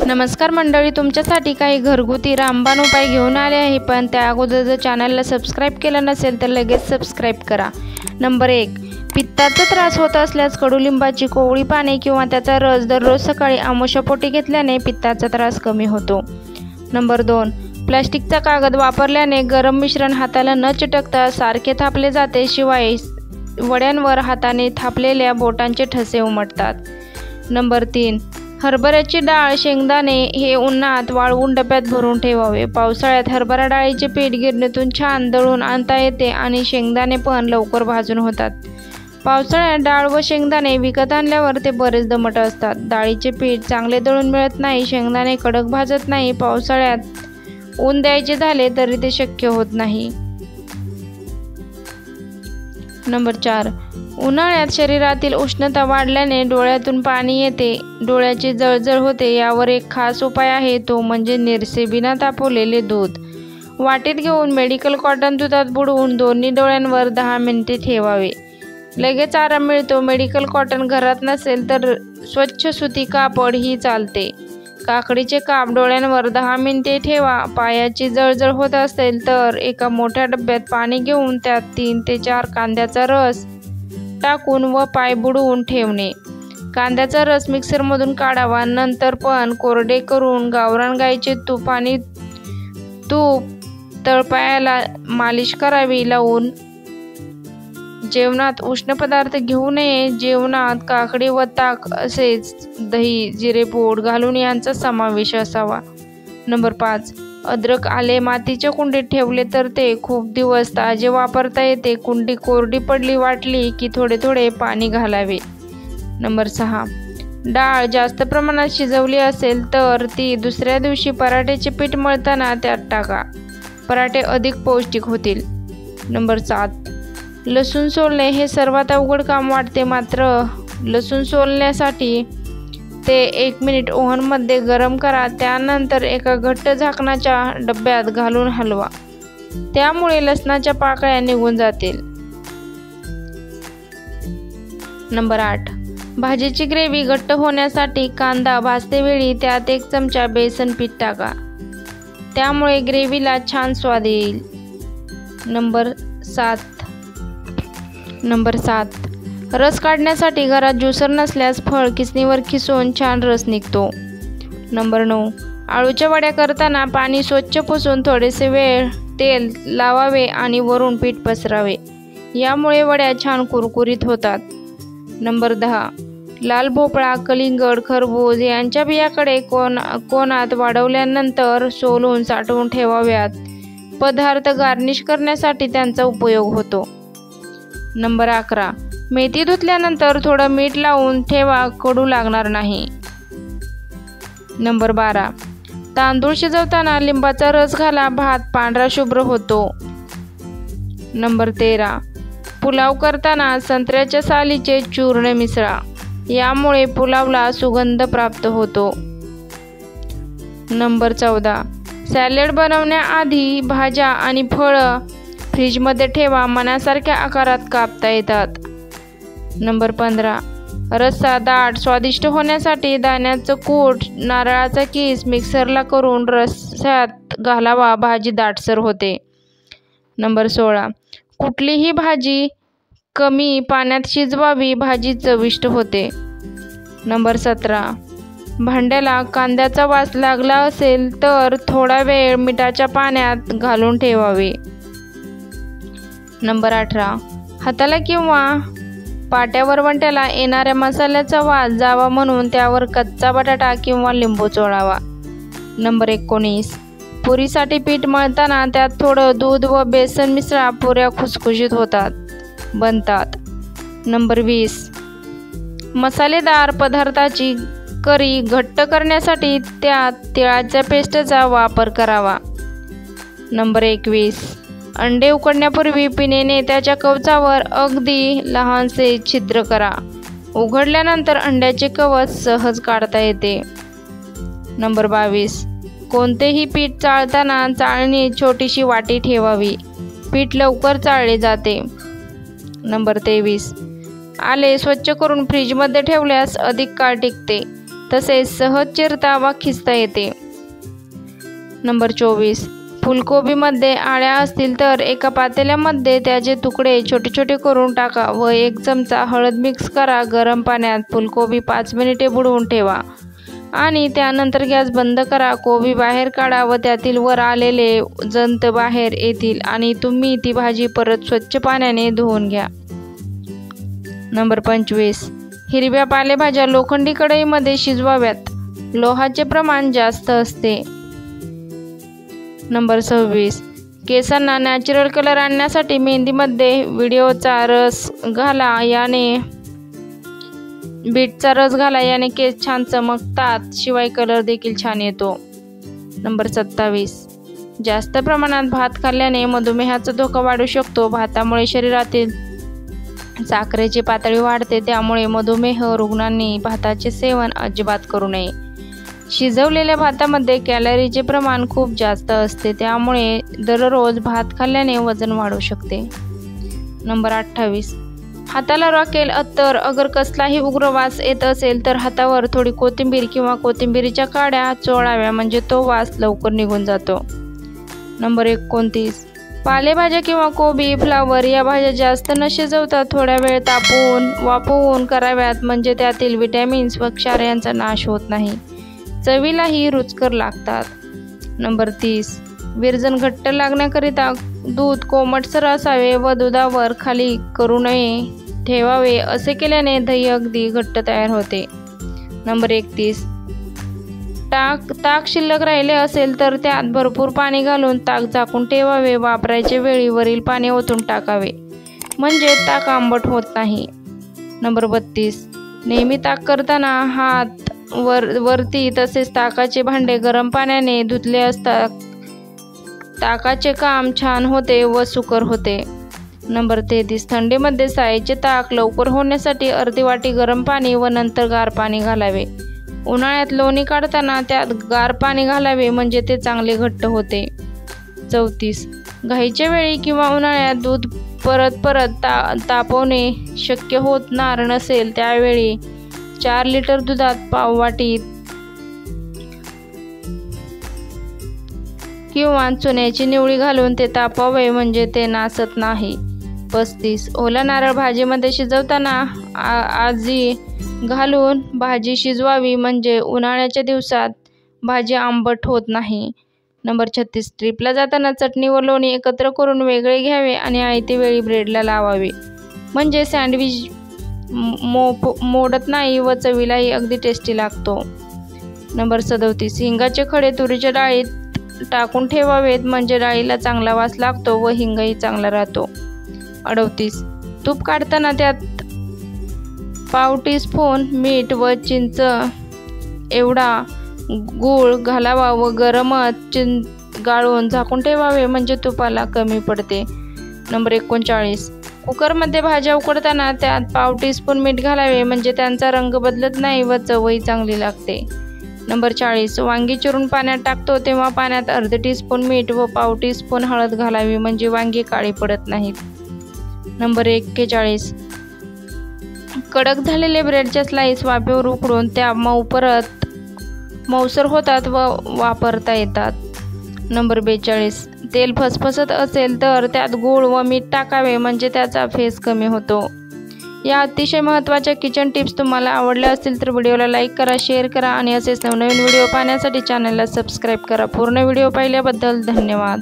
नमस्कार मंडळी, तुमच्यासाठी काही घरगुती रामबाण उपाय घेऊन आले आहे। पण त्या अगोदर जर चॅनलला सबस्क्राईब केलं नसेल तर लगेच सबस्क्राईब करा। नंबर 1, पित्ताचा त्रास होत असल्यास कडुलिंबाची कोवळी पाने किंवा त्याचा रस दररोज सकाळी आमुषापोटी घेतल्याने पित्ताचा त्रास कमी होतो। नंबर 2, प्लास्टिकचा कागद वापरल्याने गरम मिश्रण हाताला न चिटकता सारखे थापले जाते, शिवाय वड्यांवर हाताने थापलेल्या बोटांचे ठसे उमटतात। नंबर 3, हरभऱ्याची डाळ, शेंगदाणे हे उन्हात वाळवून डब्यात भरून ठेवावे। पावसाळ्यात हरभरा डाळीचे पीठ गिरणीतून छान दळून आणता येते आणि शेंगदाणे पण लवकर भाजून होतात। पावसाळ्यात डाळ व शेंगदाणे विकत आणल्यावर ते बरेच दमट असतात। डाळीचे पीठ चांगले दळून मिळत नाही, शेंगदाणे कडक भाजत नाही। पावसाळ्यात ऊन द्यायचे झाले तरी ते शक्य होत नाही। नंबर 4, उन्हाळ्यात शरीरातील उष्णता वाढल्याने डोळ्यातून पाणी येते, डोळ्याची जळजळ होते। यावर एक खास उपाय आहे, तो म्हणजे निरसे बिना तापवलेले दूध वाटीत घेऊन मेडिकल कॉटन दुधात बुडवून दोन्ही डोळ्यांवर 10 मिनिटे ठेवावे। लगेच आराम मिळतो। मेडिकल कॉटन घरात नसेल तर स्वच्छ सुती कापड ही चालते। काकडीचे काप डोळ्यांवर 10 मिनिटे ठेवा। पायाची जळजळ होत असेल तर एका मोठ्या डब्यात पाणी घेऊन त्यात 3 ते 4 कांद्याचा रस टाकून व पाय बुडवून ठेवणे। कांद्याचा रस मिक्सरमधून काढावा। नंतर पण कोरडे करून गावरान गाईचे तूप आणि तूप तळपायाला मालिश करावी लावून। जेवणात उष्ण पदार्थ घेऊ नये। जेवणात काकडी व ताक असेच दही, जिरेपूड घालून यांचा समावेश असावा। नंबर 5, अद्रक, आले मातीच्या कुंडीत ठेवले तर ते खूप दिवस ताजे वापरता येते। कुंडी कोरडी पडली वाटली की थोडे थोडे पाणी घालावे। नंबर 6, डाळ जास्त प्रमाणात शिजवली असेल तर ती दुसऱ्या दिवशी पराठ्याचे पीठ मळताना त्यात टाका, पराठे अधिक पौष्टिक होतील। नंबर 7, लसूण सोलणे हे सर्वात अवघड काम वाटते, मात्र लसूण सोलण्यासाठी ते 1 मिनिट ओव्हनमध्ये गरम करा, त्यानंतर एका घट्ट झाकणाच्या डब्यात घालून हलवा, त्यामुळे लसणाच्या पाकळ्या निघून जातील। नंबर 8, भाजीची ग्रेव्ही घट्ट होण्यासाठी कांदा भाजतेवेळी त्यात 1 चमचा बेसन पीठ टाका, त्यामुळे ग्रेव्हीला छान स्वाद येईल। नंबर 7, रस काढण्यासाठी घरात ज्युसर नसल्यास फळ किसणीवर खिसून छान रस निघतो। नंबर 9, आळूच्या वड्या करताना पाणी स्वच्छ पुसून थोडेसे वेळ तेल लावावे आणि वरून पीठ पसरावे, यामुळे वड्या छान कुरकुरीत होतात। नंबर 10, लाल भोपळा, कलिंगड, खरबूज यांच्या बियाकडे कोणात वाढवल्यानंतर सोलून साठवून ठेवाव्यात। पदार्थ गार्निश करण्यासाठी त्यांचा उपयोग होतो। नंबर 11, मेथी धुतल्यानंतर थोडं मीठ लावून ठेवा, कडू लागणार नाही। नंबर 12, तांदूळ शिजवताना लिंबाचा रस घाला, भात पांढरा शुभ्र होतो। नंबर 13, पुलाव करताना संत्र्याच्या सालीचे चूर्ण मिसळा, यामुळे पुलावला सुगंध प्राप्त होतो। नंबर 14, सॅलड बनवण्याआधी भाज्या आणि फळं फ्रीजमध्ये ठेवा, मनासारख्या आकारात कापता येतात। नंबर 15, रस्सा दाट स्वादिष्ट होण्यासाठी दाण्याचं कूट, नारळाचा कीस मिक्सरला करून रस्स्यात घालावा, भाजी दाटसर होते। नंबर 16, कुठलीही भाजी कमी पाण्यात शिजवावी, भाजी चविष्ट होते। नंबर 17, भांड्याला कांद्याचा वास लागला असेल तर थोडा वेळ मिठाच्या पाण्यात घालून ठेवावे। नंबर 18, हाताला किंवा पाट्यावर वंट्याला येणाऱ्या मसाल्याचा वास जावा म्हणून त्यावर कच्चा बटाटा किंवा लिंबू चोळावा। नंबर 19, पुरीसाठी पीठ मळताना त्यात थोडं दूध व बेसन मिसळा, पुऱ्या खुसखुशीत बनतात। नंबर 20, मसालेदार पदार्थाची करी घट्ट करण्यासाठी त्यात तिळाच्या पेस्टचा वापर करावा। नंबर 21, अंडे उकडण्यापूर्वी पिनेने त्याच्या कवचावर अगदी लहानसे छिद्र करा, उघडल्यानंतर अंड्याचे कवच सहज काढता येते। नंबर 22, कोणतेही पीठ चाळताना चाळणी छोटीशी वाटी ठेवावी, पीठ लवकर चाळले जाते। नंबर 23, आले स्वच्छ करून फ्रीजमध्ये ठेवल्यास अधिक काळ टिकते, तसेच सहज चिरता वा खिसता येते. नंबर 24. फुलकोबीमध्ये आळ्या असतील तर एका पातेल्यामध्ये त्याचे तुकडे छोटे छोटे करून टाका व 1 चमचा हळद मिक्स करा. गरम पाण्यात फुलकोबी 5 मिनिटे बुडवून ठेवा आणि त्यानंतर गॅस बंद करा. कोबी बाहेर काढा व त्यातील वर आलेले जंत बाहेर येतील आणि तुम्ही ती भाजी परत स्वच्छ पाण्याने धुवून घ्या. नंबर 25. हिरव्या पालेभाज्या लोखंडी कढईमध्ये शिजवाव्यात. लोहाचे प्रमाण जास्त असते. नंबर 26. केसांना नॅचरल कलर आणण्यासाठी मेहंदीमध्ये विड्याचा रस घाला. बीटचा रस घाला. याने केस छान चमकतात. शिवाय कलर देखील छान येतो. नंबर 27. जास्त प्रमाणात भात खाल्ल्याने मधुमेहाचा धोका वाढू शकतो. भातामुळे शरीरातील साखरेची पातळी वाढते. त्यामुळे मधुमेह रुग्णांनी भाताचे सेवन अजिबात करू नये. शिजवलेल्या भातामध्ये कॅलरीचे प्रमाण खूप जास्त असते. त्यामुळे दररोज भात खाल्ल्याने वजन वाढू शकते. नंबर 28. हाताला राखेल अत्तर. अगर कसलाही उग्र वास येत असेल तर हातावर थोडी कोथिंबीर किंवा कोथिंबीरीच्या काड्या चोळाव्या म्हणजे तो वास लवकर निघून जातो. नंबर 29. पालेभाज्या किंवा कोबी, फ्लावर या भाज्या जास्त न शिजवता थोड्या वेळ तापवून वाफवून कराव्यात म्हणजे त्यातील विटॅमिन्स व क्षार यांचा नाश होत नाही. चवीलाही रुचकर लागतात. नंबर 30. विरजण घट्ट लागण्याकरिता दूध कोमटसर असावे व दुधावर खाली करू नये ठेवावे. असे केल्याने दही अगदी घट्ट तयार होते. नंबर 31. ताक शिल्लक राहिले असेल तर त्यात भरपूर पाणी घालून ताक झाकून ठेवावे. वापरायच्या वेळी वरील पाणी ओतून टाकावे म्हणजे ताक आंबट होत नाही. नंबर 32. नेहमी ताक करताना हात वरती तसेच ताकाचे भांडे गरम पाण्याने धुतले असता ताकाचे काम छान होते व सुकर होते. नंबर 33. थंडीमध्ये सायीचे ताक लवकर होण्यासाठी अर्धी वाटी गरम पाणी व नंतर गार पाणी घालावे. उन्हाळ्यात लोणी काढताना त्यात गार पाणी घालावे म्हणजे ते चांगले घट्ट होते. 34. घाईच्या वेळी किंवा उन्हाळ्यात दूध परत तापवणे शक्य होणार नसेल त्यावेळी 4 लिटर दुधात पाव वाटी किंवा चुन्याची निवळी घालून ते तापवावे म्हणजे ते नासत नाही. 35. ओला नारळ भाजीमध्ये शिजवताना आजी घालून भाजी शिजवावी म्हणजे उन्हाळ्याच्या दिवसात भाजी आंबट होत नाही. नंबर 36. ट्रिपला जाताना चटणी व लोणी एकत्र करून वेगळे घ्यावे आणि आयते वेळी ब्रेडला लावावे म्हणजे सँडविच मोडत नाही व चवीलाही अगदी टेस्टी लागतो. नंबर 37. हिंगाचे खडे तुरीच्या डाळीत टाकून ठेवावेत म्हणजे डाळीला चांगला वास लागतो व हिंगही चांगला राहतो. 38. तूप काढताना त्यात पाव टीस्पून मीठ व चिंच एवढा गूळ घालावा व गरम गाळून झाकून ठेवावे म्हणजे तुपाला कमी पडते. नंबर 39. कुकरमध्ये भाज्या उकडताना त्यात पाव टीस्पून मीठ घालावे म्हणजे त्यांचा रंग बदलत नाही व चवही चांगली लागते. नंबर 40. वांगी चिरून पाण्यात टाकतो तेव्हा पाण्यात अर्धे टीस्पून मीठ व पाव टीस्पून हळद घालावी म्हणजे वांगी काळी पडत नाहीत. नंबर 41. कडक झालेले ब्रेडच्या स्लाइस वाफेवर उकडून त्या मऊसर होतात व वापरता येतात. नंबर 42. तेल फसफसत असेल तर त्यात गूळ व मीठ टाकावे म्हणजे त्याचा फेस कमी होतो. या अतिशय महत्त्वाच्या किचन टिप्स तुम्हाला आवडल्या असतील तर व्हिडिओला लाईक करा, शेअर करा आणि असेच नवनवीन व्हिडिओ पाहण्यासाठी चॅनलला सबस्क्राईब करा. पूर्ण व्हिडिओ पाहिल्याबद्दल धन्यवाद.